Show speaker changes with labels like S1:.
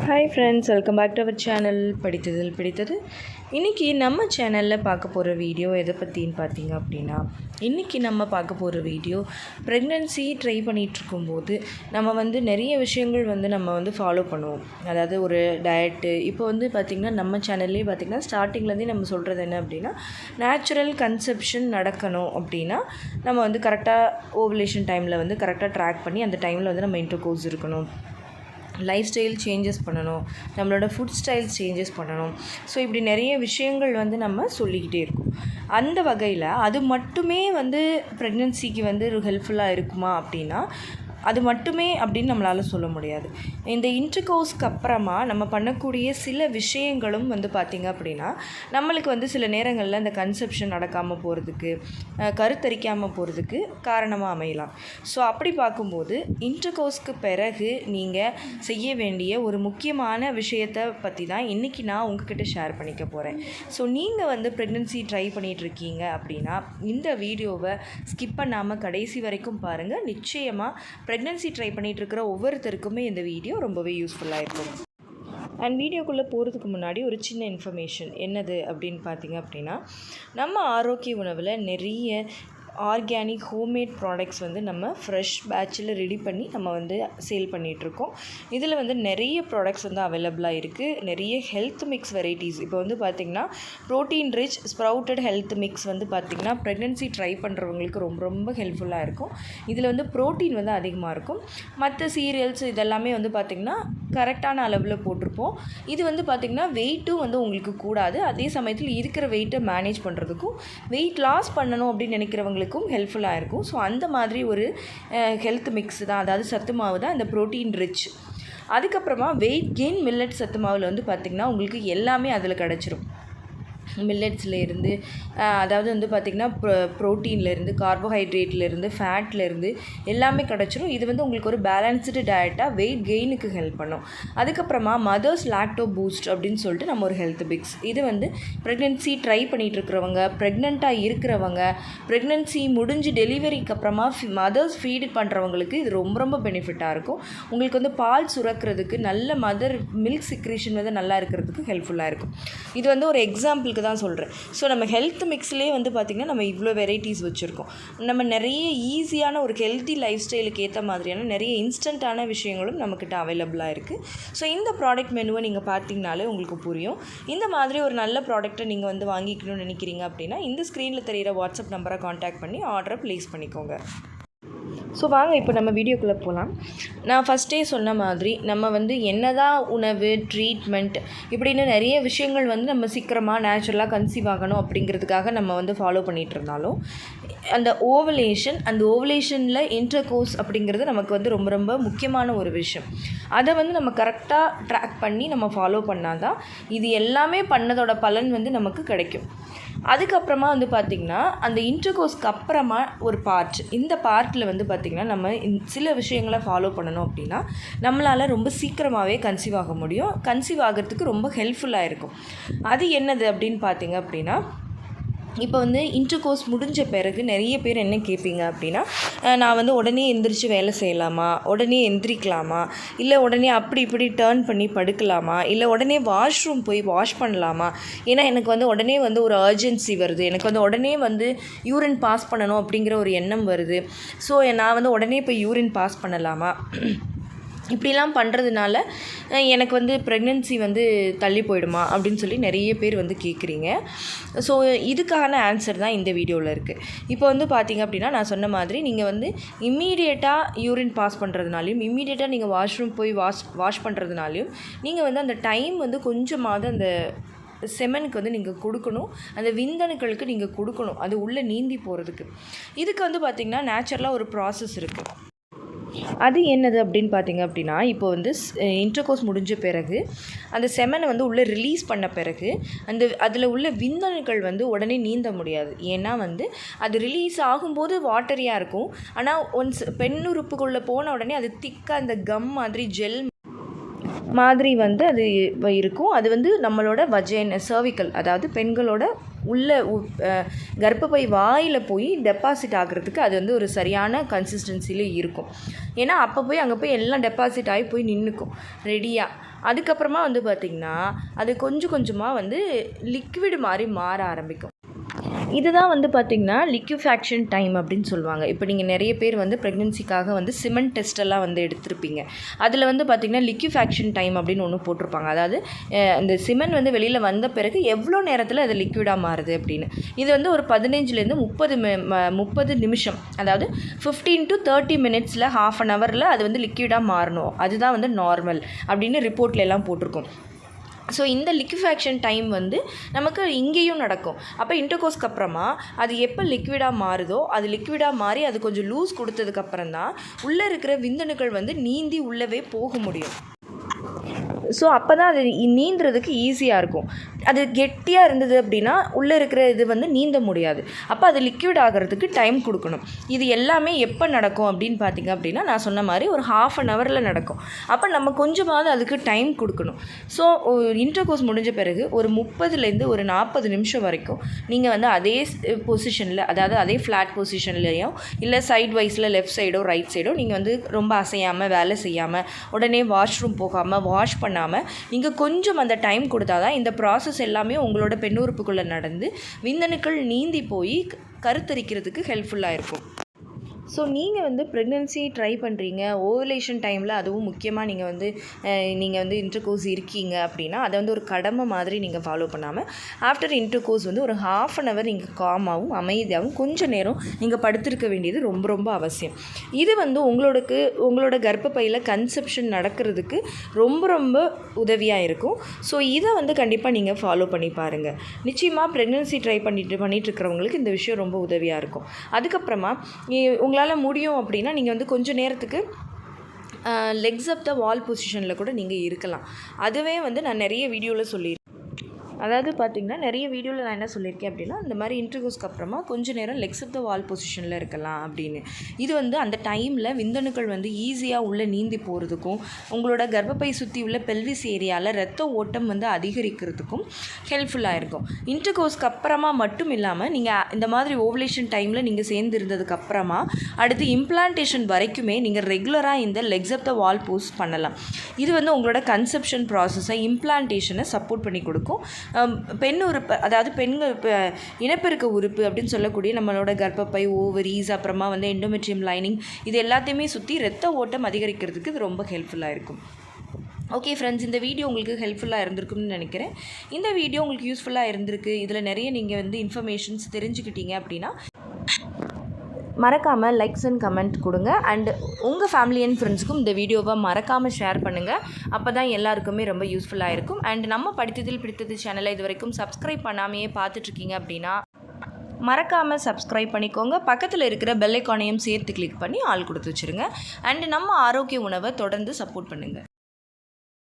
S1: Hi friends, welcome back to our channel படித்ததில் பிடித்தது. இன்றைக்கி நம்ம சேனலில் பார்க்க போகிற வீடியோ எதை பற்றின்னு பார்த்தீங்க அப்படின்னா, இன்றைக்கி நம்ம பார்க்க போகிற வீடியோ ப்ரெக்னென்சி ட்ரை பண்ணிகிட்ருக்கும்போது நம்ம நிறைய விஷயங்கள் நம்ம ஃபாலோ பண்ணுவோம். அதாவது ஒரு டயட்டு இப்போ பார்த்திங்கன்னா நம்ம சேனல்லே பார்த்திங்கன்னா ஸ்டார்டிங்லேருந்தே நம்ம சொல்கிறது என்ன அப்படின்னா, நேச்சுரல் கன்செப்ஷன் நடக்கணும் அப்படின்னா நம்ம கரெக்டாக ஓவலேஷன் டைமில் கரெக்டாக ட்ராக் பண்ணி அந்த டைமில் நம்ம இன்டர்கோர்ஸ் இருக்கணும், லைஃப் ஸ்டைல் சேஞ்சஸ் பண்ணணும், நம்மளோட ஃபுட் ஸ்டைல்ஸ் சேஞ்சஸ் பண்ணணும். ஸோ இப்படி நிறைய விஷயங்கள் நம்ம சொல்லிக்கிட்டே இருக்கோம். அந்த வகையில் அது மட்டுமே ப்ரெக்னென்சிக்கு ஹெல்ப்ஃபுல்லாக இருக்குமா அப்படின்னா அது மட்டுமே அப்படின்னு நம்மளால் சொல்ல முடியாது. இந்த இன்டர்கோர்ஸ்க்கு அப்புறமா நம்ம பண்ணக்கூடிய சில விஷயங்களும் பார்த்திங்க அப்படின்னா நம்மளுக்கு சில நேரங்களில் அந்த கன்செப்ஷன் நடக்காமல் போகிறதுக்கு, கருத்தரிக்காமல் போகிறதுக்கு காரணமாக அமையலாம். ஸோ அப்படி பார்க்கும்போது இன்டர்கோர்ஸ்க்கு பிறகு நீங்கள் செய்ய வேண்டிய ஒரு முக்கியமான விஷயத்தை பற்றி தான் இன்றைக்கி நான் உங்ககிட்ட ஷேர் பண்ணிக்க போகிறேன். ஸோ நீங்கள் ப்ரெக்னென்சி ட்ரை பண்ணிகிட்ருக்கீங்க அப்படின்னா இந்த வீடியோவை ஸ்கிப் பண்ணாமல் கடைசி வரைக்கும் பாருங்கள். நிச்சயமாக ப்ரெக்னென்சி ட்ரை பண்ணிகிட்ருக்கிற ஒவ்வொருத்தருக்குமே இந்த வீடியோ ரொம்பவே யூஸ்ஃபுல்லாக இருக்கும். அண்ட் வீடியோக்குள்ளே போகிறதுக்கு முன்னாடி ஒரு சின்ன இன்ஃபர்மேஷன் என்னது அப்படின்னு பார்த்தீங்க அப்படின்னா, நம்ம ஆரோக்கிய உணவில் நிறைய ஆர்கானிக் ஹோம்மேட் ப்ராடக்ட்ஸ் நம்ம ஃப்ரெஷ் பேட்சில் ரெடி பண்ணி நம்ம சேல் பண்ணிகிட்ருக்கோம். இதில் நிறைய ப்ராடக்ட்ஸ் அவைலபிளாக இருக்குது. நிறைய ஹெல்த் மிக்ஸ் வெரைட்டிஸ் இப்போ பார்த்திங்கன்னா protein rich sprouted health mix பார்த்திங்கன்னா ப்ரெக்னென்சி ட்ரை பண்ணுறவங்களுக்கு ரொம்ப ரொம்ப ஹெல்ப்ஃபுல்லாக இருக்கும். இதில் ப்ரோட்டீன் அதிகமாக இருக்கும். மற்ற சீரியல்ஸ் இதெல்லாமே பார்த்திங்கன்னா கரெக்டான அளவில் போட்டிருப்போம். இது பார்த்திங்கன்னா வெயிட்டும் உங்களுக்கு கூடாது. அதே சமயத்தில் இருக்கிற வெயிட்டை மேனேஜ் பண்ணுறதுக்கும் வெயிட் லாஸ் பண்ணணும் அப்படின்னு நினைக்கிறவங்களுக்கு ஹெல்ப்ஃபுல்லாக இருக்கும். ஸோ அந்த மாதிரி ஒரு ஹெல்த் மிக்ஸ் தான், அதாவது சத்து மாவு தான் இந்த ப்ரோட்டீன் ரிச். அதுக்கப்புறமா வெயிட் கெயின் மில்லட் சத்து மாவில் பார்த்திங்கன்னா உங்களுக்கு எல்லாமே அதில் கிடச்சிரும். மில்லட்ஸ்லேருந்து அதாவது பார்த்திங்கன்னா ப்ரோட்டீன்லேருந்து, கார்போஹைட்ரேட்லேருந்து, ஃபேட்லேருந்து எல்லாமே கிடச்சிரும். இது உங்களுக்கு ஒரு பேலன்ஸ்டு டயட்டாக வெயிட் கெயினுக்கு ஹெல்ப் பண்ணும். அதுக்கப்புறமா மதர்ஸ் லாக்டோ பூஸ்ட் அப்படின்னு சொல்லிட்டு நம்ம ஒரு ஹெல்த் மிக்ஸ். இது ப்ரெக்னென்சி ட்ரை பண்ணிகிட்ருக்கிறவங்க, ப்ரெக்னெண்ட்டாக இருக்கிறவங்க, ப்ரெக்னென்சி முடிஞ்சு டெலிவரிக்கு அப்புறமா மதர்ஸ் ஃபீட் பண்ணுறவங்களுக்கு இது ரொம்ப ரொம்ப பெனிஃபிட்டாக இருக்கும். உங்களுக்கு பால் சுரக்கிறதுக்கு, நல்ல மதர் மில்க் சிக்ரேஷன் நல்லா இருக்கிறதுக்கு ஹெல்ப்ஃபுல்லாக இருக்கும். இது ஒரு எக்ஸாம்பிளுக்கு தான் சொல்கிறேன். ஸோ நம்ம ஹெல்த் மிக்ஸ்லேயே பார்த்திங்கன்னா நம்ம இவ்வளோ வெரைட்டிஸ் வச்சுருக்கோம். நம்ம நிறைய ஈஸியான ஒரு ஹெல்த்தி லைஃப் ஸ்டைலுக்கு ஏற்ற மாதிரியான நிறைய இன்ஸ்டண்ட்டான விஷயங்களும் நம்மக்கிட்ட அவைலபிளாக இருக்குது. ஸோ இந்த ப்ராடக்ட் மெனுவை நீங்கள் பார்த்தீங்கனாலே உங்களுக்கு புரியும். இந்த மாதிரி ஒரு நல்ல ப்ராடக்ட்டை நீங்கள் வாங்கிக்கணும்னு நினைக்கிறீங்க அப்படின்னா இந்த ஸ்க்ரீனில் தெரிகிற வாட்ஸ்அப் நம்பரை காண்டாக்ட் பண்ணி ஆர்டரை ப்ளேஸ் பண்ணிக்கோங்க. ஸோ வாங்க இப்போ நம்ம வீடியோக்குள்ளே போகலாம். நான் ஃபஸ்ட்டே சொன்ன மாதிரி நம்ம என்னதான் உணவு, ட்ரீட்மெண்ட் இப்படின்னு நிறைய விஷயங்கள் நம்ம சீக்கிரமாக நேச்சுரலாக கன்சீவ் ஆகணும் அப்படிங்கிறதுக்காக நம்ம ஃபாலோ பண்ணிகிட்டு இருந்தாலும் அந்த ஓவலேஷனில் இன்டர்கோர்ஸ் அப்படிங்கிறது நமக்கு ரொம்ப ரொம்ப முக்கியமான ஒரு விஷயம். அதை நம்ம கரெக்டாக ட்ராக் பண்ணி நம்ம ஃபாலோ பண்ணால் தான் இது எல்லாமே பண்ணதோட பலன் நமக்கு கிடைக்கும். அதுக்கப்புறமா பார்த்திங்கன்னா அந்த இன்டர்கோர்ஸ்க்கு அப்புறமா ஒரு பார்ட், இந்த பார்ட்டில் பார்த்திங்கன்னா நம்ம சில விஷயங்களை ஃபாலோ பண்ணணும் அப்படின்னா நம்மளால் ரொம்ப சீக்கிரமாகவே கன்சீவ் ஆக முடியும். கன்சீவ் ஆகிறதுக்கு ரொம்ப ஹெல்ப்ஃபுல்லாக இருக்கும். அது என்னது அப்படின்னு பார்த்திங்க அப்படின்னா, இப்போ இன்டர்கோர்ஸ் முடிஞ்ச பிறகு நிறைய பேர் என்ன கேட்பீங்க அப்படின்னா, நான் உடனே எந்திரிச்சு வேலை செய்யலாமா, உடனே எந்திரிக்கலாமா, இல்லை உடனே அப்படி இப்படி டேர்ன் பண்ணி படுக்கலாமா, இல்லை உடனே வாஷ்ரூம் போய் வாஷ் பண்ணலாமா, ஏன்னா எனக்கு உடனே ஒரு அர்ஜென்சி வருது, எனக்கு உடனே யூரின் பாஸ் பண்ணணும் அப்படிங்கிற ஒரு எண்ணம் வருது. ஸோ நான் உடனே போய் யூரின் பாஸ் பண்ணலாமா, இப்படிலாம் பண்ணுறதுனால எனக்கு ப்ரெக்னென்சி தள்ளி போயிடுமா அப்படின்னு சொல்லி நிறைய பேர் கேட்குறீங்க. ஸோ இதுக்கான ஆன்சர் தான் இந்த வீடியோவில் இருக்குது. இப்போ பார்த்திங்க அப்படின்னா நான் சொன்ன மாதிரி நீங்கள் இம்மீடியட்டாக யூரின் பாஸ் பண்ணுறதுனாலையும், இம்மீடியட்டாக நீங்கள் வாஷ்ரூம் போய் வாஷ் பண்ணுறதுனாலையும் நீங்கள் அந்த டைம் கொஞ்சமாவது அந்த செமனுக்கு நீங்கள் கொடுக்கணும், அந்த விந்தணுக்களுக்கு நீங்கள் கொடுக்கணும், அது உள்ளே நீந்தி போகிறதுக்கு. இதுக்கு பார்த்திங்கன்னா நேச்சுரலாக ஒரு ப்ராசஸ் இருக்குது. அது என்னது அப்படின்னு பார்த்திங்க அப்படின்னா, இப்போ இன்டர்கோர்ஸ் முடிஞ்ச பிறகு அந்த செமனை உள்ளே ரிலீஸ் பண்ண பிறகு அதில் உள்ள விந்தணுக்கள் உடனே நீந்த முடியாது. ஏன்னா அது ரிலீஸ் ஆகும்போது வாட்டரியாக இருக்கும். ஆனால் ஒன்ஸ் பெண்ணுறுப்புக்குள்ளே போன உடனே அது திக்காக அந்த கம் மாதிரி ஜெல் மாதிரி வந்து அது இருக்கும். அது வந்து நம்மளோட சர்விக்கல், அதாவது பெண்களோட உள்ள கர்ப்பப்பை வாயில் போய் டெபாசிட் ஆகிறதுக்கு அது வந்து ஒரு சரியான கன்சிஸ்டன்சியில் இருக்கும். ஏன்னா அப்போ போய் அங்கே போய் எல்லாம் டெபாசிட் ஆகி போய் நின்றுக்கும் ரெடியாக. அதுக்கப்புறமா வந்து பார்த்திங்கன்னா அது கொஞ்சம் கொஞ்சமாக வந்து லிக்விட் மாதிரி மாற ஆரம்பிக்கும். இதுதான் வந்து பார்த்திங்கன்னா லிக்யூஃபேக்ஷன் டைம் அப்படின்னு சொல்லுவாங்க. இப்போ நீங்கள் நிறைய பேர் வந்து ப்ரெக்னென்சிக்காக வந்து சிமெண்ட் டெஸ்ட்டெல்லாம் வந்து எடுத்திருப்பீங்க. அதில் வந்து பார்த்திங்கன்னா லிக்யூஃபேக்ஷன் டைம் அப்படின்னு ஒன்று போட்டிருப்பாங்க. அதாவது இந்த சிமெண்ட் வந்து வெளியில் வந்த பிறகு எவ்வளோ நேரத்தில் அது லிக்விடாக மாறுது அப்படின்னு. இது வந்து ஒரு 15லேருந்து 30 நிமிஷம், அதாவது 15 to 30 மினிட்ஸில், ½ an hour அது வந்து லிக்விடாக மாறணும். அதுதான் வந்து நார்மல் அப்படின்னு ரிப்போர்ட்ல எல்லாம் போட்டிருக்கோம். ஸோ இந்த லிக்விஃபேக்ஷன் டைம் வந்து நமக்கு இங்கேயும் நடக்கும். அப்போ இன்டர்கோர்ஸ்க்கு அப்புறமா அது எப்போ லிக்விடாக மாறுதோ, அது லிக்விடாக மாறி அது கொஞ்சம் லூஸ் கொடுத்ததுக்கப்புறம் தான் உள்ளே இருக்கிற விந்தணுக்கள் வந்து நீந்தி உள்ளவே போக முடியும். ஸோ அப்போ தான் அது நீந்துறதுக்கு ஈஸியாக இருக்கும். அது கெட்டியாக இருந்தது அப்படின்னா உள்ளே இருக்கிற இது வந்து நீந்த முடியாது. அப்போ அது லிக்விட் ஆகிறதுக்கு டைம் கொடுக்கணும். இது எல்லாமே எப்போ நடக்கும் அப்படின்னு பார்த்திங்க அப்படின்னா, நான் சொன்ன மாதிரி ஒரு ½ an hour நடக்கும். அப்போ நம்ம கொஞ்சமாவது அதுக்கு டைம் கொடுக்கணும். ஸோ இன்டர்கோர்ஸ் முடிஞ்ச பிறகு ஒரு 30லேருந்து ஒரு 40 நிமிஷம் வரைக்கும் நீங்கள் வந்து அதே பொசிஷனில், அதாவது அதே ஃப்ளாட் பொசிஷன்லேயோ இல்லை சைட் வைஸில் லெஃப்ட் சைடோ ரைட் சைடோ நீங்கள் வந்து ரொம்ப அசையாமல் வேலை செய்யாமல் உடனே வாஷ்ரூம் போகாமல் வாஷ் பண்ணாமல் நீங்கள் கொஞ்சம் அந்த டைம் கொடுத்தா தான் இந்த ப்ராசஸ் எல்லாமே உங்களோட பெண்ணுறுப்புக்குள்ளே நடந்து விந்தணுக்கள் நீந்தி போய் கருத்தரிக்கிறதுக்கு ஹெல்ப்ஃபுல்லாக இருக்கும். ஸோ நீங்கள் வந்து ப்ரெக்னென்சி ட்ரை பண்ணுறீங்க, ஓவலேஷன் டைமில் அதுவும் முக்கியமாக நீங்கள் வந்து இன்டர்கோர்ஸ் இருக்கீங்க அப்படின்னா அதை வந்து ஒரு கடமை மாதிரி நீங்கள் ஃபாலோ பண்ணாமல் ஆஃப்டர் இன்டர்கோர்ஸ் வந்து ஒரு ½ an hour நீங்கள் காமாகவும் அமைதியாகவும் கொஞ்சம் நேரம் நீங்கள் படுத்திருக்க வேண்டியது ரொம்ப ரொம்ப அவசியம். இது வந்து உங்களோட கர்ப்பப்பையில் கன்செப்ஷன் நடக்கிறதுக்கு ரொம்ப ரொம்ப உதவியாக இருக்கும். ஸோ இதை வந்து கண்டிப்பாக நீங்கள் ஃபாலோ பண்ணி பாருங்கள். நிச்சயமாக ப்ரெக்னென்சி ட்ரை பண்ணிட்டு இருக்கிறவங்களுக்கு இந்த விஷயம் ரொம்ப உதவியாக இருக்கும். அதுக்கப்புறமா உங்களால் முடியும் அப்படின்னா நீங்கள் வந்து கொஞ்சம் நேரத்துக்கு லெக்ஸ் அப் த வால் பொசிஷனில் கூட நீங்கள் இருக்கலாம். அதுவே வந்து நான் நிறைய வீடியோவில் சொல்லியிருக்கேன். அதாவது பார்த்திங்கன்னா நிறைய வீடியோவில் நான் என்ன சொல்லியிருக்கேன் அப்படின்னா, இந்த மாதிரி இன்டர்கோர்ஸ்க்கு அப்புறமா கொஞ்சம் நேரம் லெக்ஸ் அப் த வால் பொசிஷனில் இருக்கலாம் அப்படின்னு. இது வந்து அந்த டைமில் விந்தணுக்கள் வந்து ஈஸியாக உள்ளே நீந்தி போகிறதுக்கும் உங்களோட கர்ப்பப்பை சுற்றி உள்ள பெல்விஸ் ஏரியாவில் ரத்த ஓட்டம் வந்து அதிகரிக்கிறதுக்கும் ஹெல்ப்ஃபுல்லாக இருக்கும். இன்டர்கோர்ஸ்க்கு அப்புறமா மட்டும் இல்லாமல் நீங்கள் இந்த மாதிரி ஓவலேஷன் டைமில் நீங்கள் சேர்ந்து இருந்ததுக்கப்புறமா அடுத்து இம்ப்ளான்டேஷன் வரைக்குமே நீங்கள் ரெகுலராக இந்த லெக்ஸ் அப் த வால் போஸ் பண்ணலாம். இது வந்து உங்களோட கன்செப்ஷன் ப்ராசஸை, இம்ப்ளான்டேஷனை சப்போர்ட் பண்ணி கொடுக்கும். பெண் உறுப்பு, அதாவது பெண்கள் இனப்பெருக்க உறுப்பு அப்படின்னு சொல்லக்கூடிய நம்மளோட கர்ப்பப்பை, ஓவரீஸ், அப்புறமா வந்து எண்டோமெட்ரியம் லைனிங், இது எல்லாத்தையுமே சுற்றி ரத்த ஓட்டம் அதிகரிக்கிறதுக்கு இது ரொம்ப ஹெல்ப்ஃபுல்லாக இருக்கும். ஓகே ஃப்ரெண்ட்ஸ், இந்த வீடியோ உங்களுக்கு ஹெல்ப்ஃபுல்லாக இருந்திருக்கும்னு நினைக்கிறேன். இந்த வீடியோ உங்களுக்கு யூஸ்ஃபுல்லாக இருந்திருக்கு, இதில் நிறைய நீங்கள் வந்து இன்ஃபர்மேஷன்ஸ் தெரிஞ்சுக்கிட்டீங்க அப்படின்னா மறக்காமல் லைக்ஸ் அண்ட் கமெண்ட் கொடுங்க. அண்ட் உங்கள் ஃபேமிலி அண்ட் ஃப்ரெண்ட்ஸுக்கும் இந்த வீடியோவை மறக்காமல் ஷேர் பண்ணுங்கள். அப்போ தான் எல்லாருக்குமே ரொம்ப யூஸ்ஃபுல்லாக இருக்கும். அண்ட் நம்ம படித்ததில் பிடித்தது சேனலை இது வரைக்கும் சப்ஸ்கிரைப் பண்ணாமையே பார்த்துட்ருக்கீங்க அப்படின்னா மறக்காமல் சப்ஸ்கிரைப் பண்ணிக்கோங்க. பக்கத்தில் இருக்கிற பெல் ஐகானையும் சேர்த்து கிளிக் பண்ணி ஆல் கொடுத்து வச்சுருங்க. அண்ட் நம்ம ஆரோக்கிய உணவை தொடர்ந்து சப்போர்ட் பண்ணுங்கள்.